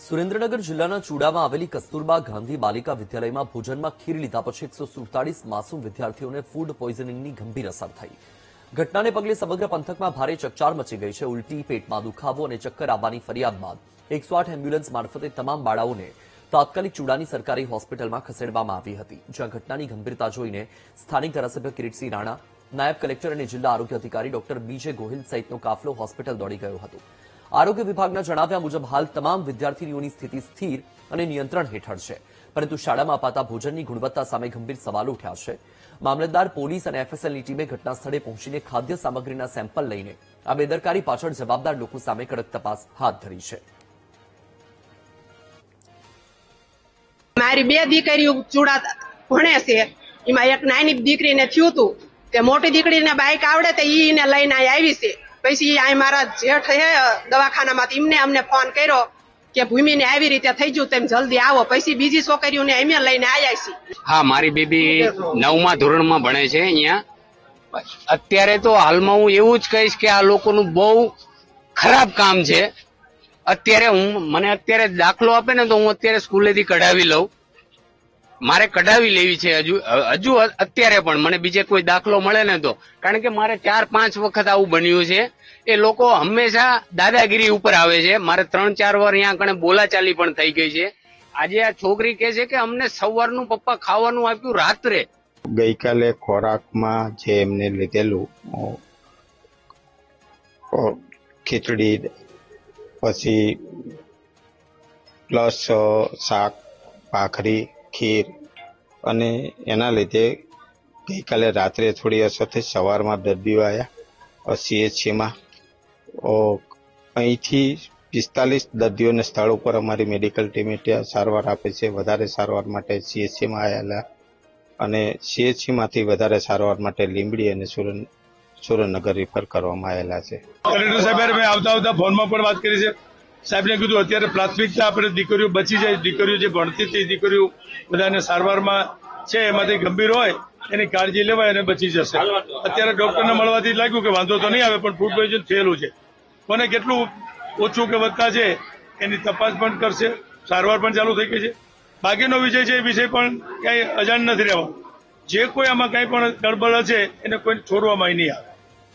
સુરેન્દ્રનગર જિલ્લાના ચૂડામાં આવેલી કસ્તુરબા ગાંધી બાલિકા વિદ્યાલયમાં ભોજનમાં ખીર લીધા પછી 147 માસૂમ વિદ્યાર્થીઓને ફૂડ પોઈઝનિંગની ગંભીર અસર થઈ. ઘટનાને પગલે સમગ્ર પંથકમાં ભારે ચકચાર મચી ગઈ છે. ઉલટી, પેટમાં દુખાવો અને ચક્કર આવવાની ફરિયાદ બાદ 108 એમ્બ્યુલન્સ મારફતે તમામ બાળાઓને તાત્કાલિક ચૂડાની સરકારી હોસ્પિટલમાં ખસેડવામાં આવી હતી, જ્યાં ઘટનાની ગંભીરતા જોઈને સ્થાનિક ધારાસભ્ય કિરીટસિંહ રાણા, નાયબ કલેક્ટર અને જિલ્લા આરોગ્ય અધિકારી ડોક્ટર બીજે ગોહિલ સહિતનો કાફલો હોસ્પિટલ દોડી ગયો હતો. આરોગ્ય વિભાગના જણાવ્યા મુજબ હાલ તમામ વિદ્યાર્થીનીઓની સ્થિતિ સ્થિર અને નિયંત્રણ હેઠળ છે, પરંતુ શાળામાં અપાતા ભોજનની ગુણવત્તા સામે ગંભીર સવાલો ઉઠ્યા છે. મામલતદાર, પોલીસ અને એફએસએલની ટીમે ઘટના સ્થળે પહોંચીને ખાદ્ય સામગ્રીના સેમ્પલ લઈને આ બેદરકારી પાછળ જવાબદાર લોકો સામે કડક તપાસ હાથ ધરી છે. મારી બે દીકરીઓ ચૂડા ભણે છે, એમાં એક નાની દીકરીને થયું હતું કે મોટી દીકરીને બાઇક આવડે તો એને લઈને આવી છે. પછી આ મારા જેઠ છે દવાખાનામાં, એમને અમને ફોન કર્યો કે ભૂમિને આવી રીતે થઈ ગયું, તેમ જલ્દી આવો. પછી બીજી છોકરીઓને અમે લઈને આવ્યા છીએ. હા, મારી બેબી 9મા ધોરણમાં ભણે છે અહીંયા. અત્યારે તો હાલમાં હું એવું જ કહીશ કે આ લોકોનું બહુ ખરાબ કામ છે. અત્યારે મને અત્યારે દાખલો આપે ને તો હું અત્યારે સ્કૂલેથી કઢાવી લઉં. મારે કઢાવી લેવી છે હજુ અત્યારે પણ મને બીજે કોઈ દાખલો મળે ને તો, કારણ કે મારે 4-5 વખત આવું બન્યું છે. એ લોકો હંમેશા દાદાગીરી ઉપર આવે છે. મારે 3-4 વાર અહીંયા કણે બોલાચાલી પણ થઈ ગઈ છે. આજે આ છોકરી કહે છે કે અમને સવારનું પપ્પા ખાવાનું આપ્યું રાત્રે. ગઈકાલે ખોરાકમાં જે એમને લીધેલું ખીચડી પછી પ્લસ શાક, ભાખરી, ખીર, અને એના લીધે ગઈકાલે રાત્રે થોડી અસર થઈ. સવારમાં દર્દીઓ આવ્યા સીએચસીમાં. અહીંથી 45 દર્દીઓને સ્થળ ઉપર અમારી મેડિકલ ટીમે ત્યાં સારવાર આપે છે. વધારે સારવાર માટે સીએચસીમાં આવેલા અને સીએચસીમાંથી વધારે સારવાર માટે લીંબડી અને સુરેન્દ્રનગર રિફર કરવામાં આવેલા છે. કલેક્ટર સાહેબ મેં આવતા ફોનમાં પણ વાત કરી છે. સાહેબને કીધું અત્યારે પ્રાથમિકતા આપણે દીકરીઓ બચી જાય, દીકરીઓ જે ભણતી હતી દીકરીઓ બધાને સારવારમાં છે, એમાંથી ગંભીર હોય એની કાળજી લેવાય અને બચી જશે. અત્યારે ડોક્ટરને મળવાથી લાગ્યું કે વાંધો તો નહીં આવે, પણ ફૂડ પોઈઝન થયેલું છે. કોને કેટલું ઓછું કે વધતા છે એની તપાસ પણ કરશે, સારવાર પણ ચાલુ થઈ ગઈ છે. બાકીનો વિષય છે એ વિષય પણ ક્યાંય અજાણ નથી રહેવાનો. જે કોઈ આમાં કંઈ પણ ગડબડ હશે એને કોઈ છોડવામાં નહીં આવે.